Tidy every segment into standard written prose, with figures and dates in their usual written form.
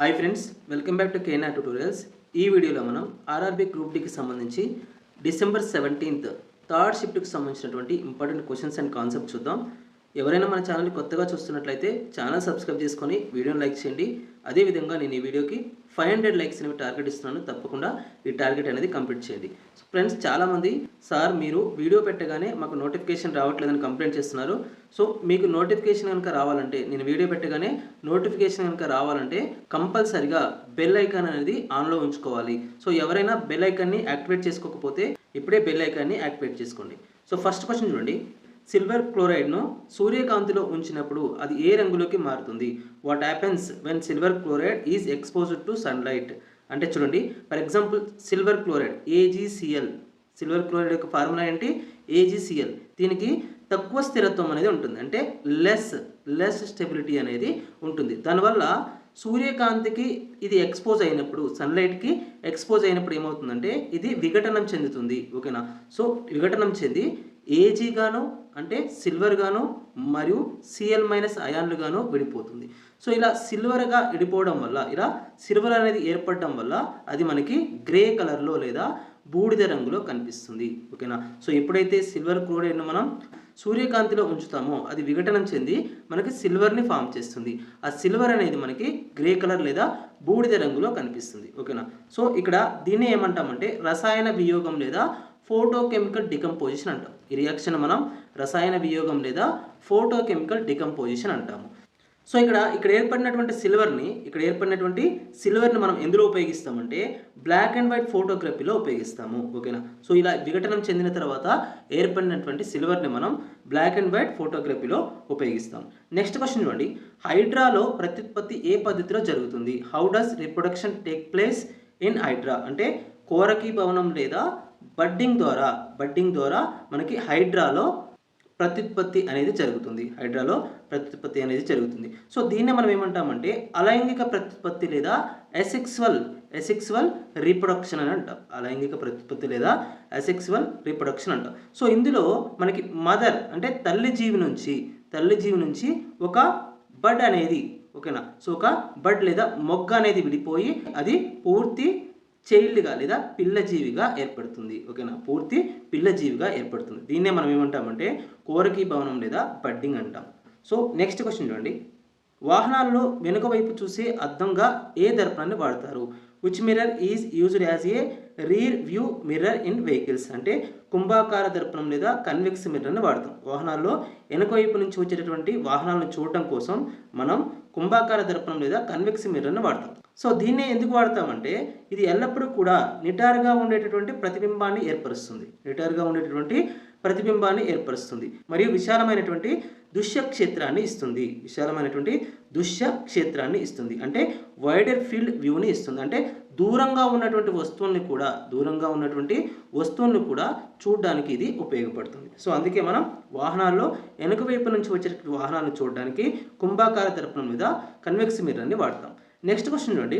Hi friends, welcome back to కేనా tutorials. ఈ వీడియోలో మనం ఆర్ఆర్బీ గ్రూప్ డికి సంబంధించి డిసెంబర్ 17th థర్డ్ షిఫ్ట్కి సంబంధించినటువంటి ఇంపార్టెంట్ క్వశ్చన్స్ అండ్ కాన్సెప్ట్ చూద్దాం. ఎవరైనా మన ఛానల్ని కొత్తగా చూస్తున్నట్లయితే ఛానల్ సబ్స్క్రైబ్ చేసుకొని వీడియోని లైక్ చేయండి. అదేవిధంగా నేను ఈ వీడియోకి 500 లైక్స్ అనేవి టార్గెట్ ఇస్తున్నాను. తప్పకుండా ఈ టార్గెట్ అనేది కంప్లీట్ చేయండి. ఫ్రెండ్స్, చాలామంది సార్ మీరు వీడియో పెట్టగానే మాకు నోటిఫికేషన్ రావట్లేదని కంప్లైంట్ చేస్తున్నారు. సో మీకు నోటిఫికేషన్ కనుక రావాలంటే, నేను వీడియో పెట్టగానే నోటిఫికేషన్ కనుక రావాలంటే కంపల్సరిగా బెల్ ఐకాన్ అనేది ఆన్లో ఉంచుకోవాలి. సో ఎవరైనా బెల్ ఐకాన్ని యాక్టివేట్ చేసుకోకపోతే ఇప్పుడే బెల్ ఐకాన్ని యాక్టివేట్ చేసుకోండి. సో ఫస్ట్ క్వశ్చన్ చూడండి. సిల్వర్ క్లోరైడ్ను సూర్యకాంతిలో ఉంచినప్పుడు అది ఏ రంగులోకి మారుతుంది? What happens when silver chloride is exposed to sunlight? అంటే చూడండి, for example silver chloride AgCl, silver chloride యొక్క ఫార్ములా ఏంటి? AgCl. దీనికి తక్కువ స్థిరత్వం అనేది ఉంటుంది, అంటే లెస్ స్టెబిలిటీ అనేది ఉంటుంది. దానివల్ల సూర్యకాంతికి ఇది ఎక్స్పోజ్ అయినప్పుడు, సన్లైట్కి ఎక్స్పోజ్ అయినప్పుడు ఏమవుతుందంటే ఇది విఘటనం చెందుతుంది. ఓకేనా? సో విఘటనం చెంది Ag గాను, అంటే సిల్వర్ గాను, మరియు Cl- అయాన్లు గాను విడిపోతుంది. సో ఇలా సిల్వర్గా విడిపోవడం వల్ల, ఇలా సిల్వర్ అనేది ఏర్పడడం వల్ల అది మనకి గ్రే కలర్లో లేదా బూడిద రంగులో కనిపిస్తుంది. ఓకేనా? సో ఎప్పుడైతే సిల్వర్ క్లోరైడ్ను మనం సూర్యకాంతిలో ఉంచుతామో అది విఘటనం చెంది మనకి సిల్వర్ని ఫామ్ చేస్తుంది. ఆ సిల్వర్ అనేది మనకి గ్రే కలర్ లేదా బూడిద రంగులో కనిపిస్తుంది. ఓకేనా? సో ఇక్కడ దీన్ని ఏమంటామంటే రసాయన వియోగం లేదా ఫోటోకెమికల్ డికంపోజిషన్ అంటాం. ఈ రియాక్షన్ మనం రసాయన వియోగం లేదా ఫోటోకెమికల్ డికంపోజిషన్ అంటాము. సో ఇక్కడ ఏర్పడినటువంటి సిల్వర్ని మనం ఎందులో ఉపయోగిస్తామంటే బ్లాక్ అండ్ వైట్ ఫోటోగ్రఫీలో ఉపయోగిస్తాము. ఓకేనా? సో ఇలా విఘటనం చెందిన తర్వాత ఏర్పడినటువంటి సిల్వర్ని మనం బ్లాక్ అండ్ వైట్ ఫోటోగ్రఫీలో ఉపయోగిస్తాం. నెక్స్ట్ క్వశ్చన్ చూడండి. హైడ్రాలో ప్రత్యుత్పత్తి ఏ పద్ధతిలో జరుగుతుంది? How does reproduction take place in Hydra? అంటే కోరకీభవనం లేదా బడ్డింగ్ ద్వారా మనకి హైడ్రాలో ప్రత్యుత్పత్తి అనేది జరుగుతుంది. సో దీన్నే మనం ఏమంటామంటే అలైంగిక ప్రత్యుత్పత్తి లేదా ఎసెక్సువల్ రీప్రొడక్షన్ అని అంటాం. అలైంగిక ప్రత్యుత్పత్తి లేదా ఎసెక్సువల్ రీప్రొడక్షన్ అంటాం. సో ఇందులో మనకి మదర్ అంటే తల్లి జీవి నుంచి ఒక బడ్ అనేది, ఓకేనా, సో ఒక బడ్ లేదా మొగ్గ అనేది విడిపోయి అది పూర్తి చైల్డ్గా లేదా పిల్లజీవిగా ఏర్పడుతుంది. ఓకేనా? పూర్తి పిల్లజీవిగా ఏర్పడుతుంది. దీన్నే మనం ఏమంటామంటే కోరకీభవనం లేదా బడ్డింగ్ అంటాం. సో నెక్స్ట్ క్వశ్చన్ చూడండి. వాహనాల్లో వెనుక వైపు చూసే అద్దంగా ఏ దర్పణాన్ని వాడతారు? Which mirror is used as a rear view mirror in vehicles? అంటే కుంభాకార దర్పణం లేదా కన్వెక్స్ మిర్రర్ని వాడతాం. వాహనాల్లో వెనుక వైపు నుంచి వచ్చేటటువంటి వాహనాలను చూడటం కోసం మనం కుంభాకార దర్పణం లేదా కన్వెక్స్ మిర్రర్ని వాడతాం. సో దీన్నే ఎందుకు వాడతామంటే ఇది ఎల్లప్పుడూ కూడా నిటారుగా ఉండేటటువంటి ప్రతిబింబాన్ని ఏర్పరుస్తుంది మరియు విశాలమైనటువంటి దృశ్య క్షేత్రాన్ని ఇస్తుంది. అంటే వైడర్ ఫీల్డ్ వ్యూని ఇస్తుంది. అంటే దూరంగా ఉన్నటువంటి వస్తువుల్ని కూడా చూడడానికి ఇది ఉపయోగపడుతుంది. సో అందుకే మనం వాహనాల్లో వెనుక వైపు నుంచి వచ్చేటటువంటి వాహనాలను చూడడానికి కుంభాకార దర్పణం మీద కన్వెక్స్ మిర్రర్ని వాడతాం. నెక్స్ట్ క్వశ్చన్ చూడండి.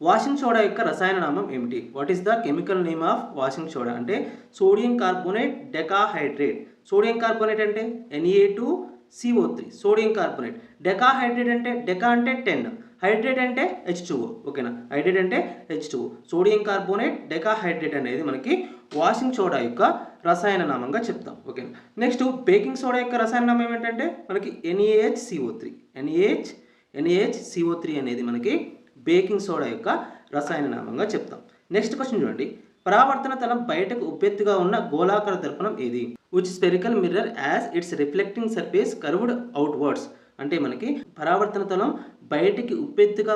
వాషింగ్ సోడా యొక్క రసాయన నామం ఏమిటి? What is the chemical name of washing soda? అంటే sodium carbonate decahydrate. Sodium carbonate అంటే Na2CO3, సోడియం కార్బోనేట్. డెకాహైడ్రేట్ అంటే డెకా అంటే 10, హైడ్రేట్ అంటే H2O. ఓకేనా? హైడ్రేట్ అంటే H2O. సోడియం కార్బోనేట్ డెకాహైడ్రేట్ అనేది మనకి వాషింగ్ సోడా యొక్క రసాయన నామంగా చెప్తాం. ఓకేనా? నెక్స్ట్ బేకింగ్ సోడా యొక్క రసాయన నామం ఏమిటంటే మనకి NaHCO3 అనేది మనకి బేకింగ్ సోడా యొక్క రసాయన నామంగా చెప్తాం. నెక్స్ట్ క్వశ్చన్ చూడండి. పరావర్తన తలం బయటకు ఉబ్బెత్తుగా ఉన్న గోళాకార దర్పణం ఏది? Which spherical mirror as it's reflecting surface curved outwards? అంటే మనకి పరావర్తన తలం బయటకు ఉబ్బెత్తుగా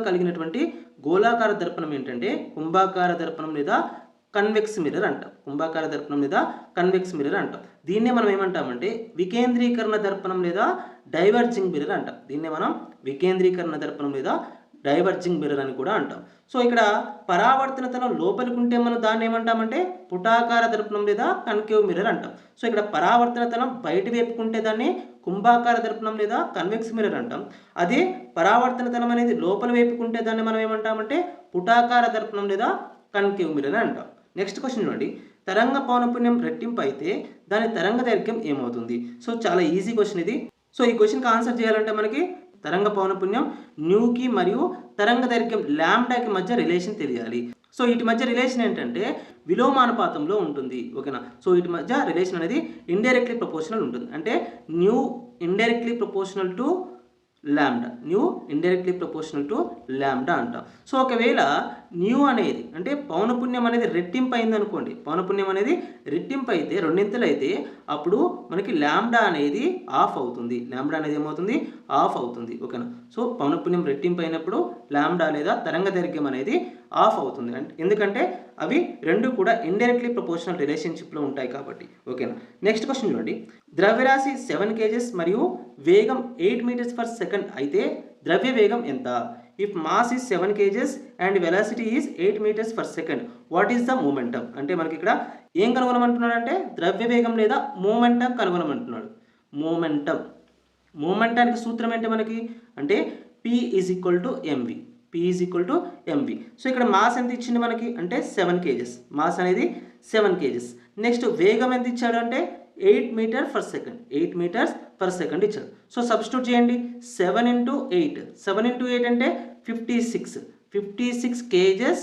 కలిగినటువంటి గోళాకార దర్పణం ఏంటంటే కుంభాకార దర్పణం లేదా కన్వెక్స్ మిర్రర్ అంటాం. దీన్నే మనం ఏమంటామంటే వికేంద్రీకరణ దర్పణం లేదా డైవర్జింగ్ మిర్రర్ అంటాం. అని కూడా అంటాం. సో ఇక్కడ పరావర్తన తలం లోపలికి ఉంటే మనం దాన్ని ఏమంటామంటే పుటాకార దర్పణం లేదా కన్కేవ్ మిర్రర్ అంటాం. సో ఇక్కడ పరావర్తన తలం బయట వైపుకుంటే దాన్ని కుంభాకార దర్పణం లేదా కన్వెక్స్ మిర్రర్ అంటాం. అదే పరావర్తన తలం అనేది లోపల వైపుకుంటే దాన్ని మనం ఏమంటామంటే పుటాకార దర్పణం లేదా కన్కేవ్ మిర్రర్ అంటాం. నెక్స్ట్ క్వశ్చన్ చూడండి. తరంగ పౌనఃపున్యం రెట్టింపు అయితే దాని తరంగ దైర్ఘ్యం ఏమవుతుంది? సో చాలా ఈజీ క్వశ్చన్ ఇది. సో ఈ క్వశ్చన్కి ఆన్సర్ చేయాలంటే మనకి తరంగ పౌనపున్యం న్యూకి మరియు తరంగ దైర్ఘ్యం లాంబ్డాకి మధ్య రిలేషన్ తెలియాలి. సో వీటి మధ్య రిలేషన్ ఏంటంటే విలోమానుపాతంలో ఉంటుంది. ఓకేనా. సో వీటి మధ్య రిలేషన్ అనేది ఇండైరెక్ట్లీ ప్రపోర్షనల్ ఉంటుంది. అంటే new indirectly proportional to lambda, new indirectly proportional to lambda అంటాం. సో ఒకవేళ న్యూ అనేది అంటే పౌనపున్యం అనేది రెట్టింపు అయింది అనుకోండి, పౌనపున్యం అనేది రెట్టింపు అయితే రెండింతలు అయితే అప్పుడు మనకి లాంబ్డా అనేది ఆఫ్ అవుతుంది. లాంబ్డా అనేది ఏమవుతుంది? ఆఫ్ అవుతుంది. ఓకేనా. సో పౌనపున్యం రెట్టింపు అయినప్పుడు లాంబ్డా లేదా తరంగ దైర్ఘ్యం అనేది ఆఫ్ అవుతుంది. ఎందుకంటే అవి రెండు కూడా ఇండైరెక్ట్లీ ప్రపోర్షనల్ రిలేషన్షిప్లో ఉంటాయి కాబట్టి. ఓకేనా. నెక్స్ట్ క్వశ్చన్ చూడండి. ద్రవ్యరాశి 7 kgs మరియు వేగం 8 meters per second అయితే ద్రవ్య వేగం ఎంత? If mass is 7 kgs and velocity is 8 meters per second, what is the momentum? అంటే మనకి ఇక్కడ ఏం కనుగొనమంటున్నాడు అంటే ద్రవ్య వేగం లేదా మూమెంటం కనుగొనమంటున్నాడు. మూమెంటానికి సూత్రం ఏంటి మనకి అంటే P is equal to MV. P is equal to MV. So ఇక్కడ మాస్ ఎంత ఇచ్చింది మనకి అంటే 7 kgs. మాస్ అనేది 7 kgs. నెక్స్ట్ వేగం ఎంత ఇచ్చాడు అంటే 8 meters per second. 8 meters per second ఇచ్చాడు. సో సబ్స్టిట్యూట్ చేయండి. 7 into 8. 7 into 8 అంటే 56. 56 kgs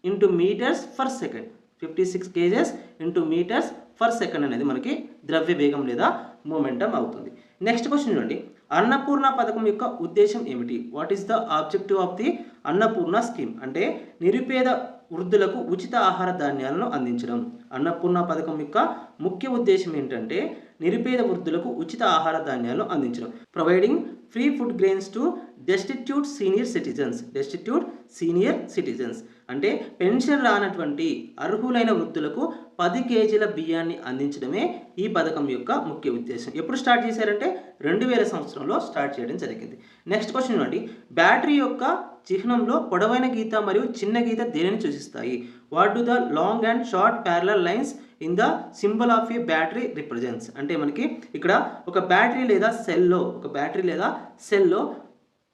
into meters per second. 56 kgs into meters per second అనేది మనకి ద్రవ్య వేగం లేదా మూమెంటం అవుతుంది. నెక్స్ట్ క్వశ్చన్ చూడండి. అన్నపూర్ణ పథకం యొక్క ఉద్దేశం ఏమిటి? What is the objective of the Annapurna scheme? అంటే నిరుపేద వృద్ధులకు ఉచిత ఆహార ధాన్యాలను అందించడం. అన్నపూర్ణ పథకం యొక్క ముఖ్య ఉద్దేశం ఏంటంటే నిరుపేద వృద్ధులకు ఉచిత ఆహార ధాన్యాలను అందించడం. Providing free food grains to destitute senior citizens. అంటే పెన్షన్ రానటువంటి అర్హులైన వృద్ధులకు 10 kgల బియ్యాన్ని అందించడమే ఈ పథకం యొక్క ముఖ్య ఉద్దేశం. ఎప్పుడు స్టార్ట్ చేశారంటే 2000 సంవత్సరంలో స్టార్ట్ చేయడం జరిగింది. నెక్స్ట్ క్వశ్చన్ చూడండి. బ్యాటరీ యొక్క చిహ్నంలో పొడవైన గీత మరియు చిన్న గీత దేనిని సూచిస్తాయి? What do the long and short parallel lines in the symbol of A battery represents? అంటే మనకి ఇక్కడ ఒక బ్యాటరీ లేదా సెల్లో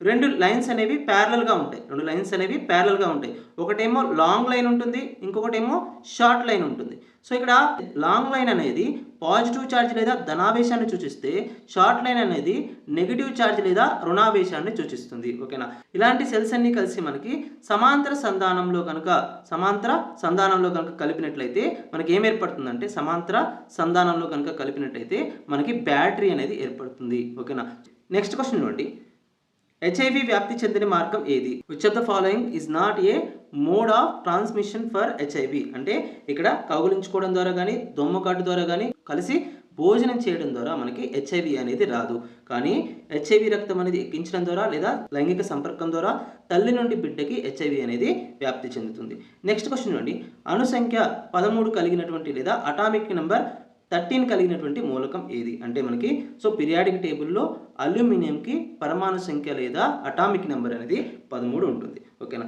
రెండు లైన్స్ అనేవి ప్యారలల్గా ఉంటాయి. ఒకటేమో లాంగ్ లైన్ ఉంటుంది, ఇంకొకటేమో షార్ట్ లైన్ ఉంటుంది. సో ఇక్కడ లాంగ్ లైన్ అనేది పాజిటివ్ ఛార్జ్ లేదా ధనావేశాన్ని సూచిస్తే షార్ట్ లైన్ అనేది నెగిటివ్ ఛార్జ్ లేదా రుణావేశాన్ని సూచిస్తుంది. ఓకేనా. ఇలాంటి సెల్స్ అన్ని కలిసి మనకి సమాంతర సంధానంలో కనుక కలిపినట్లయితే మనకి ఏం ఏర్పడుతుందంటే మనకి బ్యాటరీ అనేది ఏర్పడుతుంది. ఓకేనా. నెక్స్ట్ క్వశ్చన్ చూడండి. HIV వ్యాప్తి చెందిన మార్గం ఏది? Which of the following is not a mode of transmission for HIV? అంటే ఇక్కడ కౌగులించుకోవడం ద్వారా కానీ దొమ్మకాటు ద్వారా కానీ కలిసి భోజనం చేయడం ద్వారా మనకి HIV అనేది రాదు. కానీ HIV రక్తం అనేది ఎక్కించడం ద్వారా లేదా లైంగిక సంపర్కం ద్వారా తల్లి నుండి బిడ్డకి HIV అనేది వ్యాప్తి చెందుతుంది. నెక్స్ట్ క్వశ్చన్ చూడండి. అణు సంఖ్య 13 కలిగినటువంటి లేదా అటామిక్ నెంబర్ 13 కలిగినటువంటి మూలకం ఏది? అంటే మనకి పీరియాడిక్ టేబుల్లో అల్యూమినియంకి పరమాణు సంఖ్య లేదా అటామిక్ నెంబర్ అనేది 13 ఉంటుంది. ఓకేనా.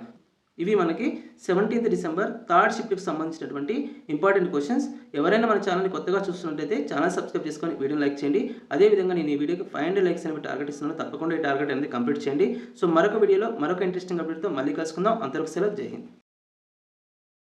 ఇవి మనకి 17th December థర్డ్ షిఫ్ట్కి సంబంధించినటువంటి ఇంపార్టెంట్ క్వశ్చన్స్. ఎవరైనా మన ఛానల్ని కొత్తగా చూస్తున్నట్లయితే ఛానల్ సబ్స్క్రైబ్ చేసుకొని వీడియోని లైక్ చేయండి. అదేవిధంగా నేను ఈ వీడియోకి 500 likes అనేవి టార్గెట్ ఇస్తున్నాను. తప్పకుండా ఈ టార్గెట్ అనేది కంప్లీట్ చేయండి. సో మరొక వీడియోలో మరొక ఇంట్రెస్టింగ్ అప్డేట్తో మళ్ళీ కలుసుకుందాం. అంతవరకు సెలవు. జై హింద్.